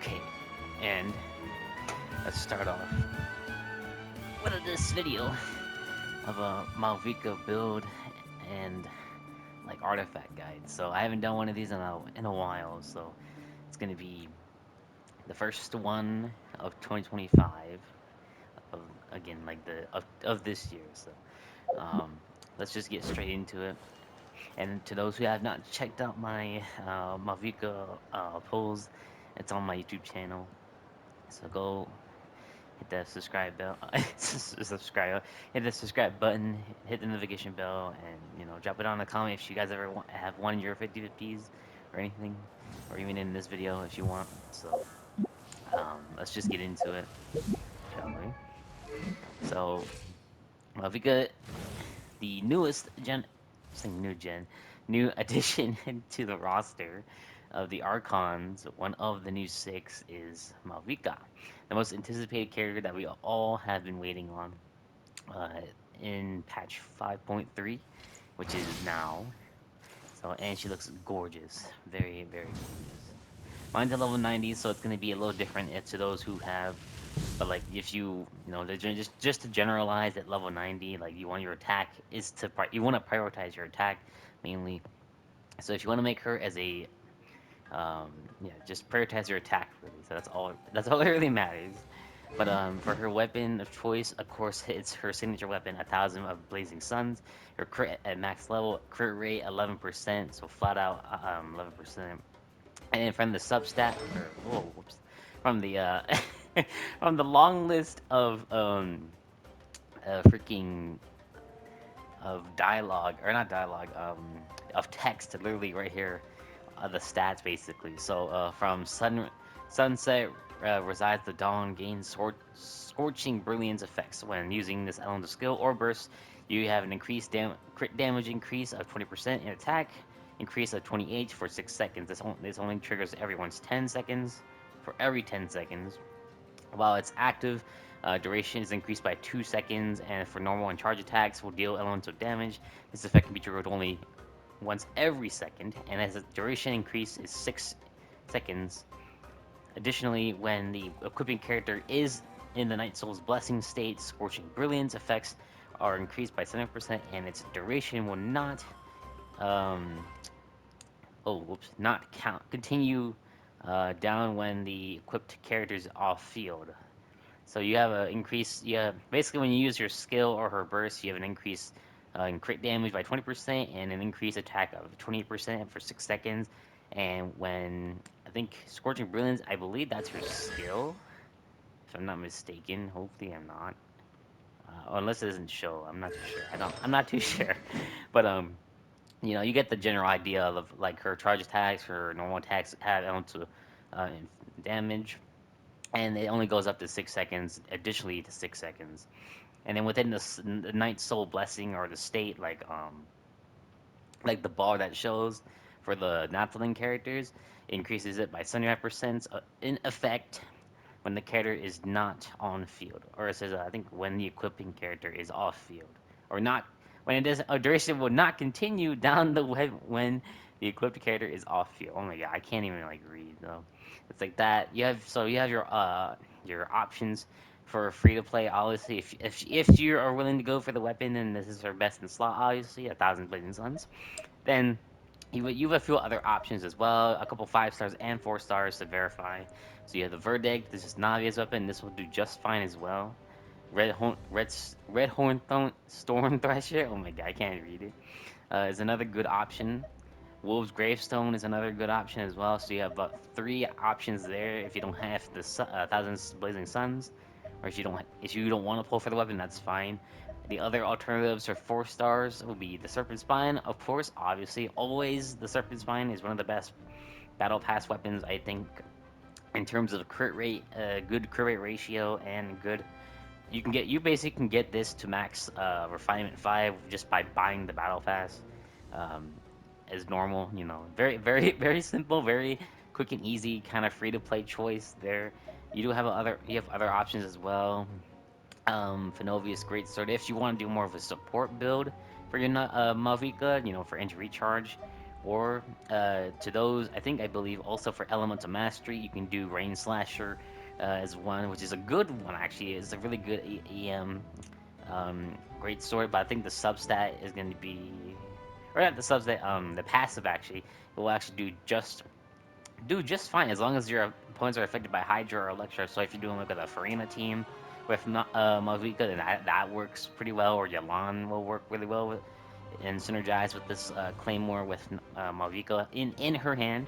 Okay, and let's start off with this video of a Mavuika build and like artifact guide. So I haven't done one of these in a while, so it's gonna be the first one of 2025 of again like of this year. So um, let's just get straight into it. And to those who have not checked out my Mavuika polls, it's on my YouTube channel. So go hit that subscribe bell, hit the subscribe button, hit the notification bell, and drop it on the comment if you guys ever have won your 50/50s or anything, or even in this video if you want. So let's just get into it, shall we? So if we get the newest gen, saying new addition to the roster of the Archons, one of the new six is Mavuika, the most anticipated character that we all have been waiting on uh, in patch 5.3, which is now. So, and she looks gorgeous, very, very gorgeous. Mine's at level 90, so it's gonna be a little different to those who have. But like, if just to generalize at level 90, like you want your attack is to you want to prioritize your attack mainly. So if you want to make her as a um, yeah, just prioritize your attack really. So that's all. That's all that really matters. But for her weapon of choice, of course, it's her signature weapon, 1,000 of Blazing Suns. Her crit at max level, crit rate 11%, so flat out 11%. And then from the substat, or whoa, whoops, from the from the long list of freaking of dialogue, or not dialogue, of text, literally right here, the stats basically. So from sunset resides the dawn, gains scorching brilliance effects when using this elemental skill or burst. You have an increased crit damage increase of 20% in attack, increase of 28 for 6 seconds. This only triggers everyone's 10 seconds, for every 10 seconds. While it's active, duration is increased by 2 seconds, and for normal and charge attacks will deal elemental damage. This effect can be triggered only once every second, and as the duration increase is 6 seconds. Additionally, when the equipping character is in the Night Soul's Blessing state, Scorching Brilliance effects are increased by 7%, and its duration will not, um, not continue down when the equipped character is off field. So you have an increase. You have basically when you use your skill or her burst, you have an increase in crit damage by 20% and an increased attack of 20% for 6 seconds. And when I think Scorching Brilliance, I believe that's her skill, if I'm not mistaken. Hopefully, I'm not. Unless it doesn't show, I'm not too sure. I don't. I'm not too sure. But you get the general idea of like her charge attacks, her normal attacks have element to damage, and it only goes up to 6 seconds. Additionally, to 6 seconds. And then within the Night Soul Blessing or the state, like the bar that shows for the Nathalie characters, increases it by 75% in effect when the character is not on field, or it says I think when the equipping character is off field, or not when it does. A duration will not continue down the web when the equipped character is off field. Oh my god, I can't even like read though. It's like that. You have your options for free to play. Obviously, if you are willing to go for the weapon, then this is her best in slot. Obviously, 1,000 Blazing Suns. Then you have a few other options as well, a couple 5 stars and 4 stars to verify. So you have the Verdict. This is Navia's weapon. This will do just fine as well. Red Horn Storm Thresher. Oh my god, I can't read it. Is another good option. Wolves Gravestone is another good option as well. So you have about 3 options there. If you don't have the 1,000 Blazing Suns, or if you don't want to pull for the weapon, that's fine. The other alternatives for 4 stars will be the Serpent Spine, of course. Obviously, always the Serpent Spine is one of the best battle pass weapons, I think, in terms of crit rate, good crit rate ratio, and good. You basically can get this to max refinement 5 just by buying the battle pass. Um, as normal, very, very, very simple, very quick and easy, kind of free to play choice there. You have other options as well. Fenovia's Great Sword. If you want to do more of a support build for your Mavuika, for injury recharge, Or to those, I believe also for Elemental Mastery, you can do Rain Slasher as one, which is a good one actually. It's a really good EM great sword, but I think the substat is going to be, or not the substat, the passive actually, it will actually do just fine as long as your opponents are affected by Hydra or Electra. So if you're doing like with a Farina team with Mavuika, then that works pretty well, or Yalan will work really well with, and synergize with this Claymore with Mavuika in her hand.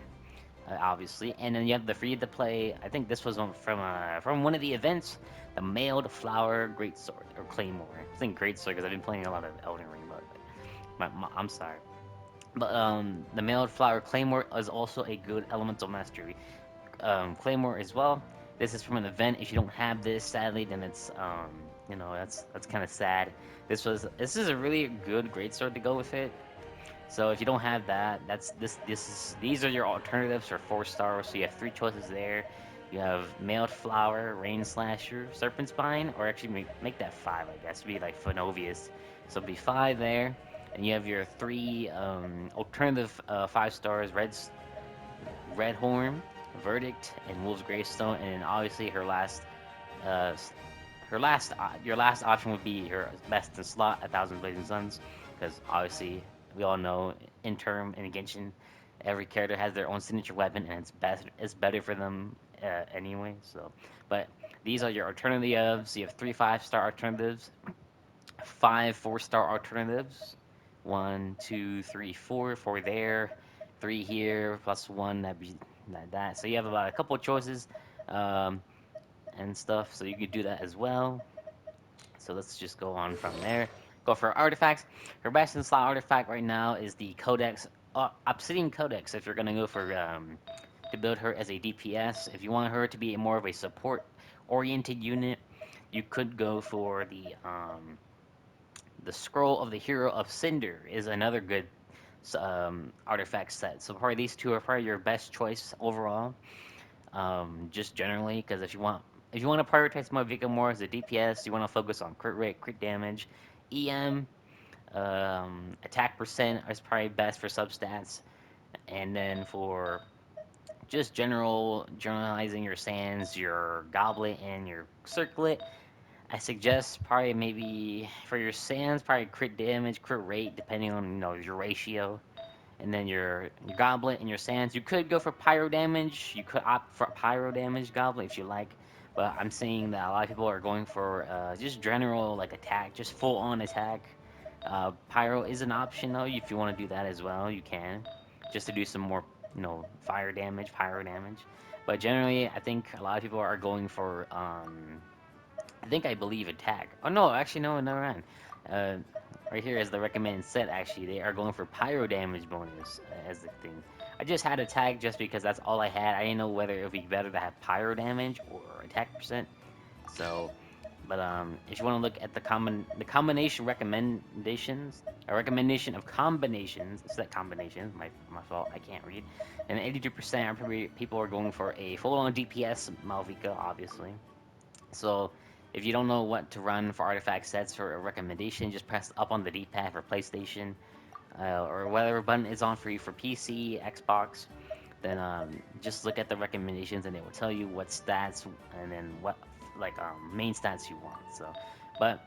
Obviously, and then you have the free to play. I think this was from one of the events, the mailed flower greatsword or claymore. I think greatsword because I've been playing a lot of Elden Ring, but I'm sorry. But the mailed flower claymore is also a good elemental mastery claymore as well. This is from an event. If you don't have this, sadly, then it's that's kind of sad. This is a really good greatsword to go with it. So if you don't have that, these are your alternatives for 4 stars. So you have three choices there. You have Mailed Flower, Rain Slasher, Serpent Spine, or actually make that five, I guess. Be like Phenovius. So it'd be five there. And you have your three alternative 5 stars, Red Horn, Verdict, and Wolf's Gravestone. And then obviously uh, your last option would be her best in slot, 1,000 Blazing Suns, because obviously we all know in term in Genshin, every character has their own signature weapon, and it's better for them anyway. So, but these are your alternatives. You have three 5 star alternatives, five 4 star alternatives. One, two, three, four there, three here, plus one that be that. So you have about a couple of choices um, and stuff. So you could do that as well. So let's just go on from there. Go for artifacts. Her best in slot artifact right now is the Codex, Obsidian Codex. If you're gonna go for to build her as a DPS, if you want her to be more of a support-oriented unit, you could go for the Scroll of the Hero of Cinder is another good artifact set. So probably these two are probably your best choice overall. Just generally, because if you want to prioritize Mavuika more as a DPS, you want to focus on crit rate, crit damage, EM, attack percent is probably best for substats, and then for just generalizing your sands, your goblet, and your circlet, I suggest probably maybe for your sands, probably crit damage, crit rate, depending on your ratio, and then your goblet and your sands. You could go for pyro damage. You could opt for pyro damage goblet if you like. But I'm seeing that a lot of people are going for just general like attack, just full on attack. Pyro is an option though. If you want to do that as well, you can, just to do some more fire damage, pyro damage. But generally, I think a lot of people are going for I believe attack. Oh no, actually no, never mind. Uh, right here is the recommended set. Actually, they are going for pyro damage bonus as the thing. I just had attack just because that's all I had. I didn't know whether it would be better to have pyro damage or attack percent. So, but if you want to look at the combination recommendations, a recommendation of combinations, set combinations. My fault. I can't read. And 82% are probably people are going for a full-on DPS Malvika, obviously. So if you don't know what to run for artifact sets for a recommendation, just press up on the D-pad for PlayStation, or whatever button is on for you for PC, Xbox. Then just look at the recommendations, and they will tell you what stats and then what main stats you want. So, but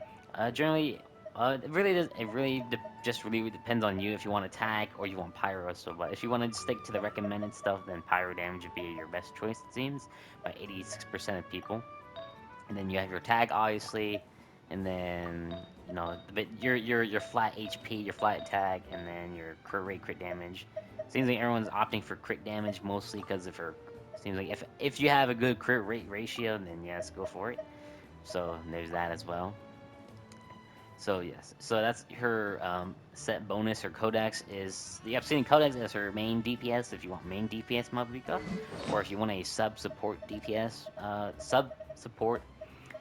generally, it really does. It really just really depends on you if you want attack or you want pyro. So, but if you want to stick to the recommended stuff, then pyro damage would be your best choice. It seems by 86% of people. And then you have your tag, obviously, and then your flat HP, your flat tag, and then your crit rate, crit damage. Seems like everyone's opting for crit damage mostly because of her. Seems like if you have a good crit rate ratio, then yes, go for it. So there's that as well. So yes, so that's her set bonus. Her codex is the Obsidian Codex is her main DPS if you want main DPS Mavrika, or if you want a sub support DPS sub support,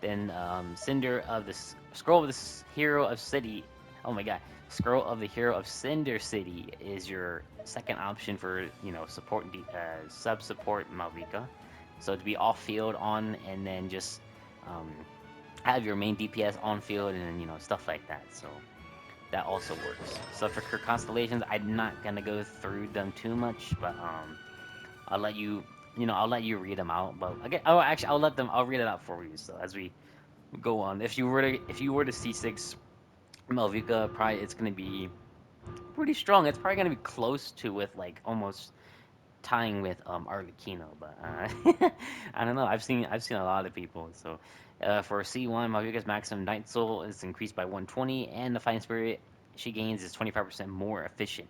then Cinder of the Scroll of the Hero of City. Oh my God, Scroll of the Hero of Cinder City is your second option for support sub support Mavrika. So to be off field on and then just um, have your main DPS on field and stuff like that. So that also works. So for her constellations, I'm not gonna go through them too much, but I'll let you, I'll let you read them out. But again, oh, actually, I'll read it out for you. So as we go on, if you were to C6 Malvika, probably it's gonna be pretty strong. It's probably gonna be close to with like almost tying with Arlecchino, but I don't know. I've seen a lot of people. So for C1, Mavuika's maximum Night Soul is increased by 120, and the Fighting Spirit she gains is 25% more efficient.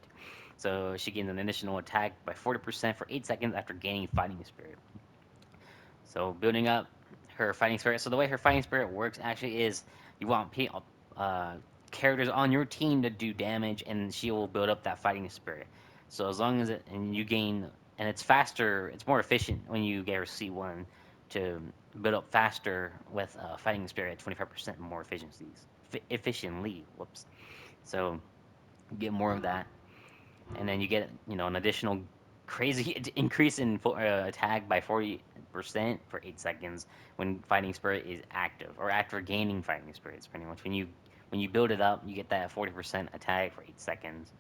So she gains an additional attack by 40% for 8 seconds after gaining Fighting Spirit. So building up her fighting spirit. So the way her fighting spirit works actually is you want uh, characters on your team to do damage, and she will build up that fighting spirit. So as long as it and you gain, and it's faster, it's more efficient when you get her C1 to build up faster with fighting spirit at 25% more efficiently. Whoops. So get more of that, and then you get an additional crazy increase in attack by 40% for 8 seconds when fighting spirit is active, or after gaining fighting spirits. Pretty much when you build it up, you get that 40% attack for 8 seconds.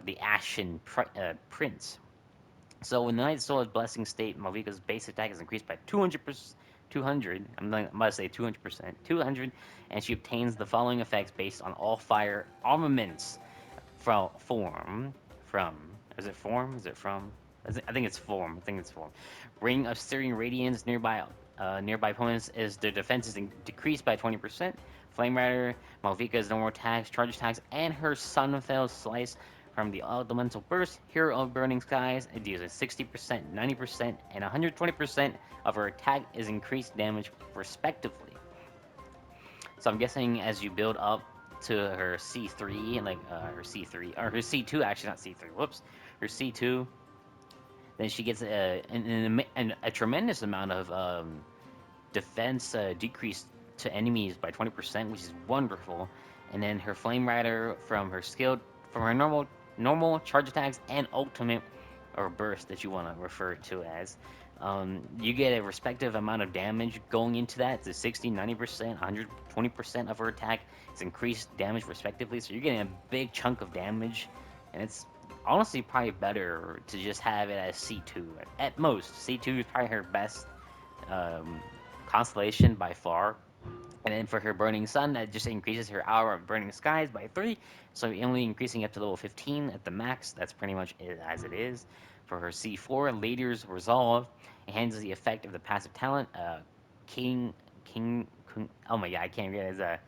The Ashen Prince. So when the Night Soul is blessing state, Malvika's base attack is increased by 200%. 200, I'm going to say 200%, 200, and she obtains the following effects based on all fire armaments form from. Is it form? Is it from? I think it's form. I think it's form. Ring of Searing Radiance nearby opponents is their defense is decreased by 20%. Flame Rider, Malvika's normal attacks, charge attacks, and her Sunfell Slice from the Elemental Burst, Hero of Burning Skies. It deals a 60%, 90%, and 120% of her attack is increased damage respectively. So I'm guessing as you build up to her C3 and like her C3 or her C2, actually not C3. Whoops, her C2. Then she gets a tremendous amount of defense decrease to enemies by 20%, which is wonderful. And then her Flame Rider from her normal charge attacks and ultimate or burst that you want to refer to as. You get a respective amount of damage going into that. It's a 60, 90%, 120% of her attack. It's increased damage respectively. So you're getting a big chunk of damage. And it's honestly probably better to just have it as C2 at most. C2 is probably her best um, constellation by far. And then for her Burning Sun, that just increases her Hour of Burning Skies by 3. So only increasing up to level 15 at the max. That's pretty much it as it is. For her C4, Lady's Resolve, it handles the effect of the passive talent, King, oh my god, I can't read it. It's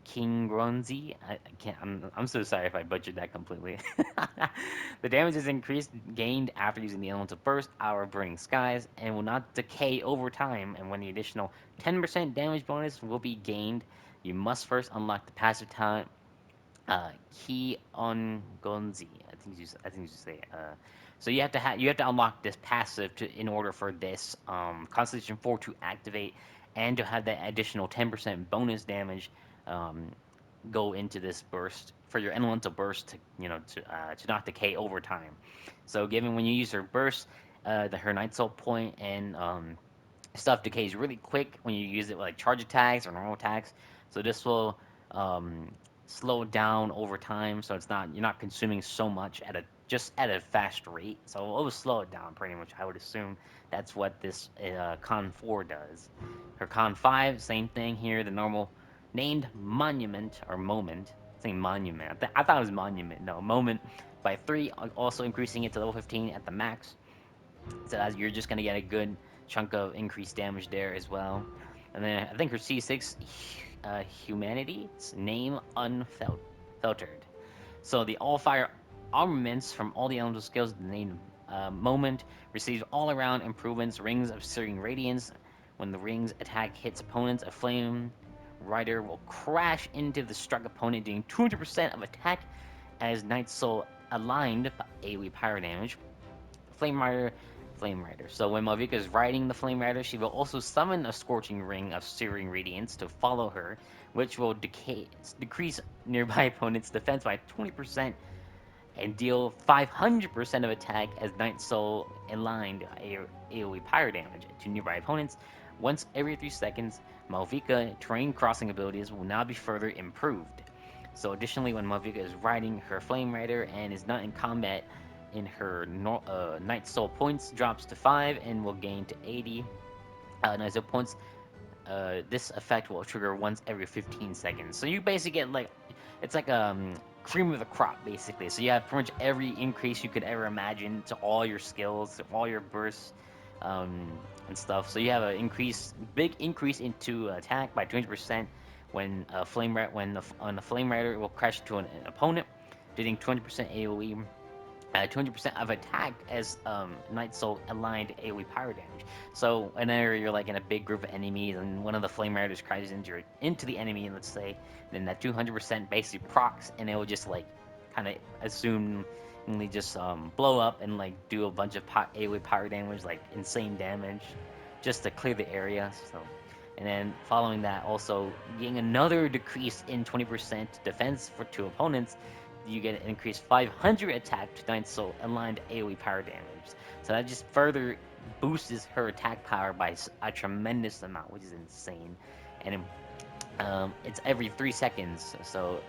King Ronzi. I can't. I'm so sorry if I butchered that completely. The damage is increased gained after using the elemental burst, Hour of Burning Skies, and will not decay over time. And when the additional 10% damage bonus will be gained, you must first unlock the passive talent Ki on Gonzi. I think you say. So you have to unlock this passive in order for this Constellation 4 to activate and to have that additional 10% bonus damage um, go into this burst for your elemental burst to to not decay over time. So given when you use her burst, her Night Soul point and stuff decays really quick when you use it with like charge attacks or normal attacks. So this will um, slow down over time, so you're not consuming so much at a fast rate. So it will slow it down pretty much. I would assume that's what this Con 4 does. Her Con 5, same thing here. The normal named Monument or Moment. Saying Monument. I thought it was Monument. No, Moment by 3, also increasing it to level 15 at the max. So you're just gonna get a good chunk of increased damage there as well. And then I think her C6 Humanity's name unfiltered. So the all fire armaments from all the elemental skills the name moment receives all around improvements. Rings of Searing Radiance. When the rings attack hits opponents, a flame rider will crash into the struck opponent, doing 200% of attack as Night Soul aligned AoE pyro damage. Flame Rider, Flame Rider. So when Malvika is riding the Flame Rider, she will also summon a Scorching Ring of Searing Radiance to follow her, which will decrease nearby opponents' defense by 20% and deal 500% of attack as Night Soul aligned AoE pyro damage to nearby opponents. Once every 3 seconds, Malvika terrain crossing abilities will now be further improved. So additionally, when Mavuika is riding her Flame Rider and is not in combat, in her Night Soul points drops to 5 and will gain to 80 Night Soul points. This effect will trigger once every 15 seconds. So you basically get like, it's like cream of the crop basically. So you have pretty much every increase you could ever imagine to all your skills, to all your bursts, and stuff. So you have an big increase into attack by 200% when when the flame rider will crash to an opponent, dealing 20% AOE 20% of attack as Night Soul aligned AoE power damage. So whenever you're like in a big group of enemies and one of the Flame Riders crashes into the enemy, let's say, then that 200% basically procs and it will just like kind of assumingly just blow up and like do a bunch of AoE power damage, like insane damage, just to clear the area. So. And then following that, also getting another decrease in 20% defense for two opponents, you get an increased 500 attack to Night Soul aligned AoE power damage. So that just further boosts her attack power by a tremendous amount, which is insane. And it's every 3 seconds. So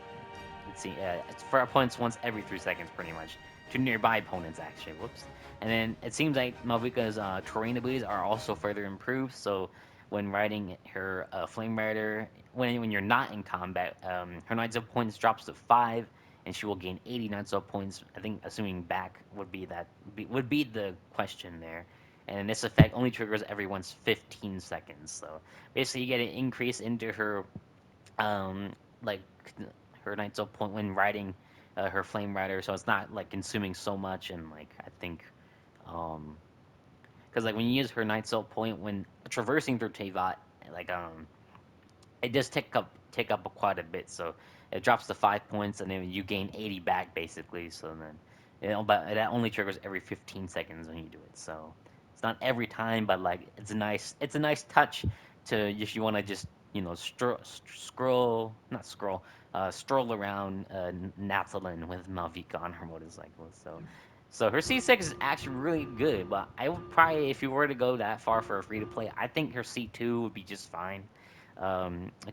let's see, it's for opponents once every 3 seconds, pretty much. To nearby opponents, actually. Whoops. And then it seems like Mavuika's terrain abilities are also further improved. So when riding her Flame Rider, when you're not in combat, her Night Soul points drops to 5, and she will gain 80 Night Soul points. I think assuming back would be the question there. And this effect only triggers every once 15 seconds. So basically, you get an increase into her like her Night Soul point when riding her Flame Rider, so it's not like consuming so much. And like I think, um, because like when you use her Night Soul point when traversing through Tevat, like it does take up quite a bit. So it drops to 5 points, and then you gain 80 back basically. So then, but that only triggers every 15 seconds when you do it. So it's not every time, but like it's a nice touch to if you want to just scroll not scroll stroll around Nathalie with Malvika on her motorcycle. So her C6 is actually really good, but I would probably, if you were to go that far for a free to play, I think her C2 would be just fine.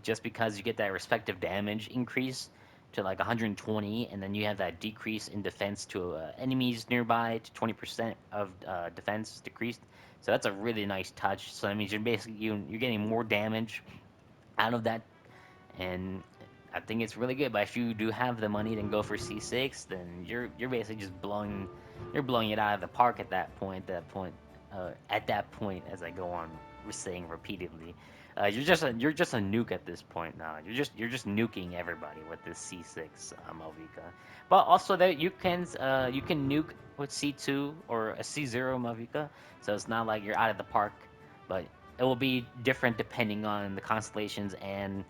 Just because you get that respective damage increase to like 120, and then you have that decrease in defense to enemies nearby to 20% of defense decreased. So that's a really nice touch. So that means you're basically you're getting more damage out of that, and I think it's really good. But if you do have the money, then go for C6. Then you're basically just blowing it out of the park at that point. At that point, as I go on saying repeatedly, you're just a nuke at this point now. You're just nuking everybody with this C6 Malvika. But also that you can nuke with C2 or a C0 Malvika, so it's not like you're out of the park. But it will be different depending on the constellations and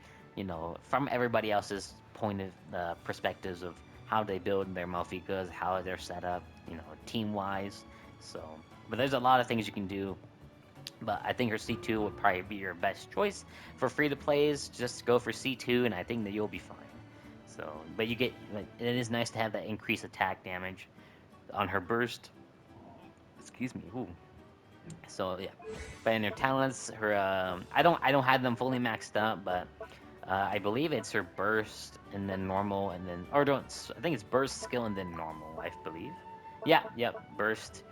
from everybody else's point of perspectives of how they build their Malfikas, how they're set up, team wise. So, but there's a lot of things you can do. But I think her C2 would probably be your best choice for free to plays. Just go for C2, and I think that you'll be fine. So, but it is nice to have that increased attack damage on her burst. Excuse me. Ooh. So yeah, but in her talents, her I don't have them fully maxed up, but I believe it's her burst and then normal and then or don't I think it's burst skill and then normal. I believe. Yeah, yep. Burst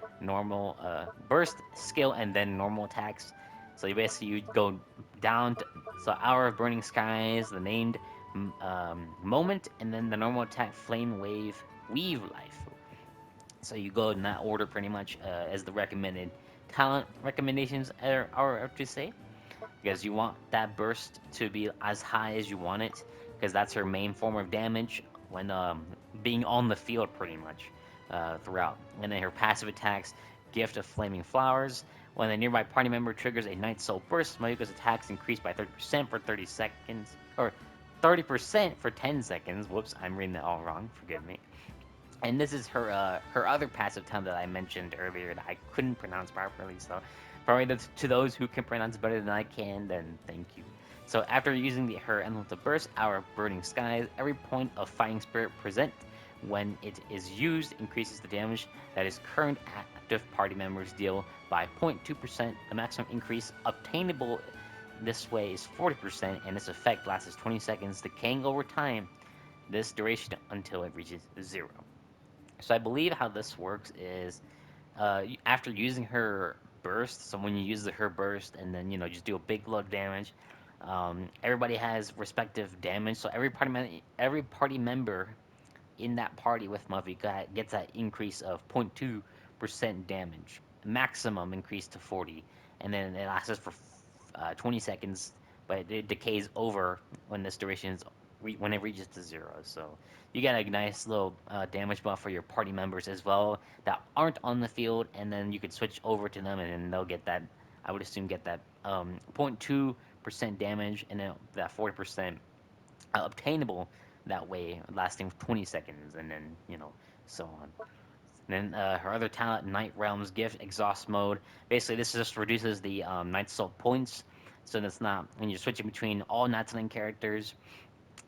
skill and then normal attacks. So you go down. So Hour of Burning Skies, the named moment, and then the normal attack Flame Wave Weave Life. So you go in that order pretty much as the recommended talent recommendations are up to say, because you want that burst to be as high as you want it, because that's her main form of damage when being on the field pretty much throughout. And then her passive attacks, Gift of Flaming Flowers. When a nearby party member triggers a Night Soul Burst, Mayuko's attacks increase by 30% for 30 seconds, or 30% for 10 seconds. Whoops, I'm reading that all wrong. Forgive me. And this is her other passive talent that I mentioned earlier that I couldn't pronounce properly. So, probably to those who can pronounce better than I can, then thank you. So, after using her Elemental Burst, our Burning Skies, every point of Fighting Spirit present when it is used increases the damage that its current active party members deal by 0.2%. The maximum increase obtainable this way is 40%, and this effect lasts 20 seconds, decaying over time. this duration until it reaches 0. So I believe how this works is after using her burst, so when you use her burst and then just do a big load damage, everybody has respective damage. So every party member in that party with Mavuika gets that increase of 0.2% damage, maximum increase to 40, and then it lasts for 20 seconds, but it decays over when this duration is when it reaches to 0. So you get a nice little damage buff for your party members as well that aren't on the field, and then you could switch over to them, and then they'll get that. I would assume get that 0.2% damage, and then that 40% obtainable that way, lasting 20 seconds, and then so on. And then her other talent, Night Realm's Gift, Exhaust Mode. Basically, this just reduces the Night Soul points, so that's not when you're switching between all Natsulen characters.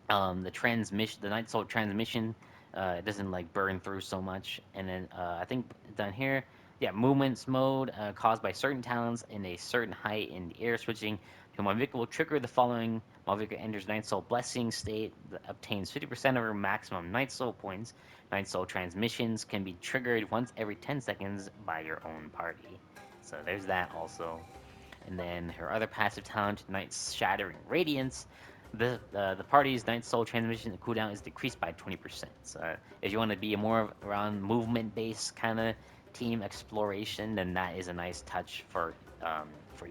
The Night Soul transmission, it doesn't like burn through so much. And then I think down here, yeah, movements mode caused by certain talents in a certain height in the air. Switching to Mavuika will trigger the following. Mavuika enters Night Soul Blessing state, that obtains 50% of her maximum Night Soul points. Night Soul transmissions can be triggered once every 10 seconds by your own party. So there's that also. And then her other passive talent, Night's Shattering Radiance. The party's Night Soul transmission cooldown is decreased by 20%. So if you want to be a more around movement based kind of team exploration, then that is a nice touch for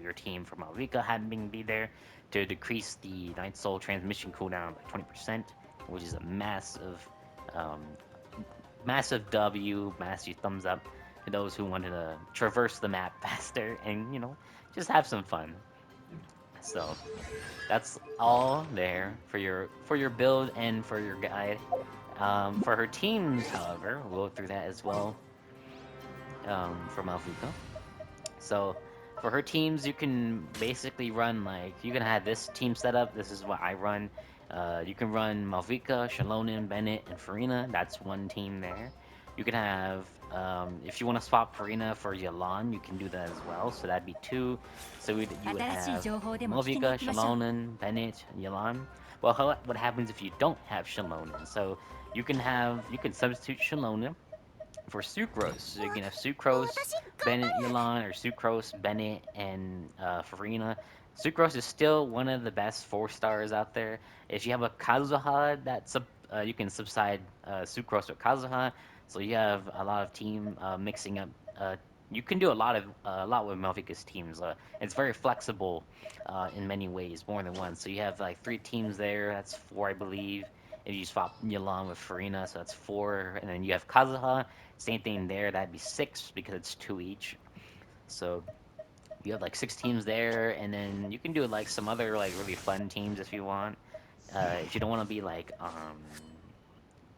your team for Malvika having be there to decrease the Night Soul transmission cooldown by 20%, which is a um, massive W, massive thumbs up to those who wanted to traverse the map faster and just have some fun. So that's all there for your build and for your guide. For her teams, however, we'll go through that as well for Malfuka. So for her teams, you can basically run like you can have this team setup. This is what I run. You can run Malvika, Shalonen, Bennett, and Farina. That's one team there. You can have if you want to swap Farina for Yalan, you can do that as well. So that'd be two. So you would 新しい have 情報でも聞きに Malvika, 行きましょう Shalonen, Bennett, Yalan. Well, what happens if you don't have Shalonen? So you can substitute Shalonen for sucrose. So you can have sucrose, Bennett, Elon, or sucrose, Bennett, and Farina. Sucrose is still one of the best 4 stars out there. If you have a Kazuha, you can subside sucrose or Kazuha. So you have a lot of team mixing up. You can do a lot with Malvika's teams. It's very flexible in many ways, more than one. So you have like 3 teams there. That's 4, I believe. If you swap Milan with Farina, so that's 4, and then you have Kazuha, same thing there. That'd be 6 because it's 2 each. So you have like 6 teams there, and then you can do like some other like really fun teams if you want. If you don't want to be like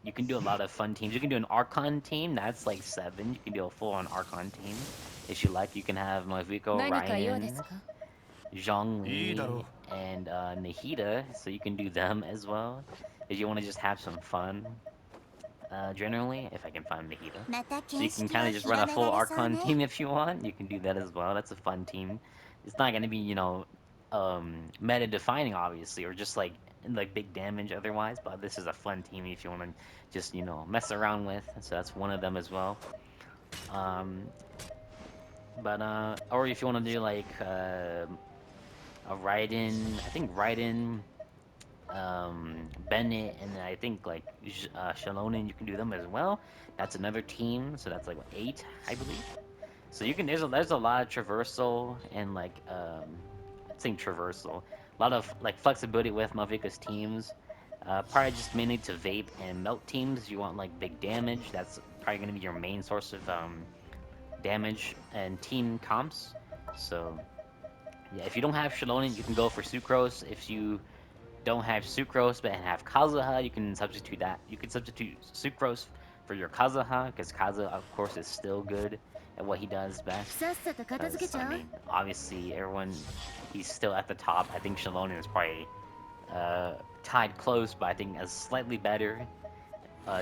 you can do a lot of fun teams. You can do an Archon team. That's like 7. You can do a full-on Archon team if you like. You can have Mavuko, 何か用です Ryan, か Zhongli, and Nahida. So you can do them as well if you want to just have some fun. Generally, if I can find Mahita. また So you 見 can 識 kind を of just run a 広め full られそう Archon ね team if you want. You can do that as well. That's a fun team. It's not gonna be, meta defining obviously, or just like big damage otherwise. But this is a fun team if you want to just mess around with. So that's one of them as well. Um, but or if you want to do like a Raiden, I think Raiden Bennett, and then I think like Shalonen, you can do them as well. That's another team, so that's like what, 8, I believe. So you can there's a lot of traversal and like I think traversal, a lot of like flexibility with Malvika's teams. Probably just mainly to vape and melt teams. You want like big damage. That's probably gonna be your main source of damage and team comps. So yeah, if you don't have Shalonen, you can go for Sucrose. If you don't have sucrose but have Kazuha, you can substitute that. You can substitute sucrose for your Kazuha because Kazuha, of course, is still good at what he does best. さっさと片付け Because ち I ゃう mean, obviously, he's still at the top. I think Shalonen is probably tied close, but I think as slightly better,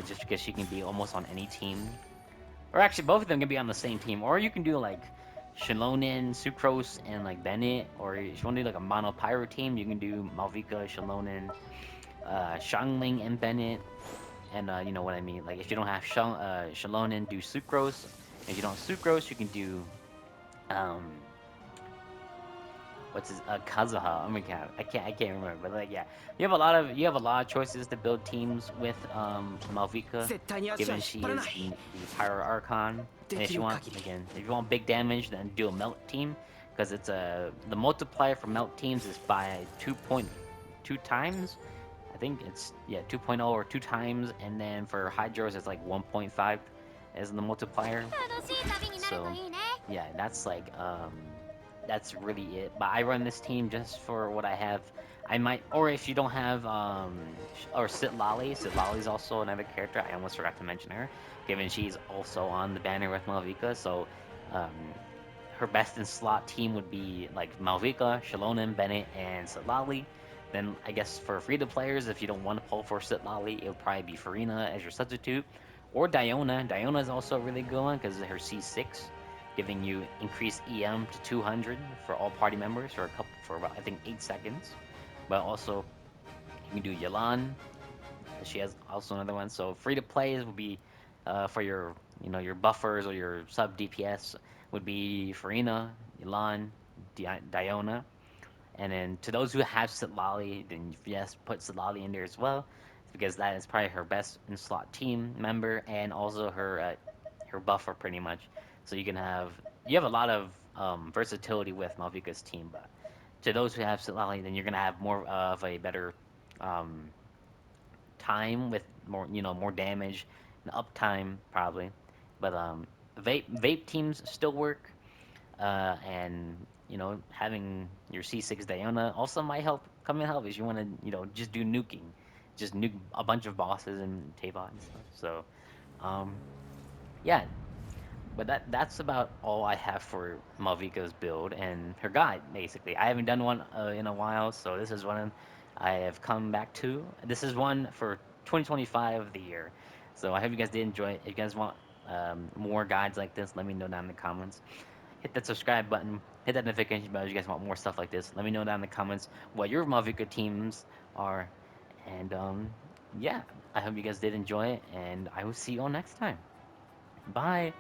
just because she can be almost on any team. Or actually, both of them can be on the same team. Or you can do like Shalonen, Sucrose, and like Bennett. Or if you want to do like a mono pyro team, you can do Malvika, Shalonen, Xiangling and Bennett, and you know what I mean. Like if you don't have Shalonen, do Sucrose. If you don't Sucrose, you can do um, what's his Kazuha. Oh my god, I can't remember. But like yeah, you have a lot of choices to build teams with Malvika, 絶対に足は given 引っ she 張らな is い the Pyro Archon. で And if き you る want 限り again, if you want big damage, then do a Melt team because it's the multiplier for Melt teams is by 2.2 times. I think it's yeah 2.0 or 2 times, and then for Hydros it's like 1.5 as the multiplier. 楽しい旅になると So いいね yeah, that's really it. But I run this team just for what I have. I might, or if you don't have or Sit Lolly's also another character. I almost forgot to mention her, given she's also on the banner with Malvika. So um, her best in slot team would be like Malvika, Shalonen, Bennett, and Sitlali. Then I guess for free to players, if you don't want to pull for Sitlali, it would probably be Farina as your substitute, or Diona. Diona is also a really good one because her C6, giving you increased EM to 200 for all party members for about I think 8 seconds. But also you can do Yalan. She has also another one. So free to plays would be for your your buffers or your sub DPS would be Farina, Yalan, Diona. And then to those who have Sitlali, then yes, put Sitlali in there as well, because that is probably her best in slot team member and also her buffer pretty much. So you have a lot of versatility with Malvika's team, but to those who have Sitlali, then you're gonna have more of a better um, time with more damage and uptime probably. But vape teams still work, and having your C6 Diana also might come in help if you want to just do nuking, just nuke a bunch of bosses and Tavot and stuff. So um, yeah, but that's about all I have for Malvika's build and her guide basically. I haven't done one in a while, so this is one I have come back to. This is one for 2025 of the year. So I hope you guys did enjoy it. If you guys want more guides like this, let me know down in the comments. Hit that subscribe button, hit that notification bell if you guys want more stuff like this. Let me know down in the comments what your Malvika teams are. And yeah, I hope you guys did enjoy it, and I will see you all next time. Bye.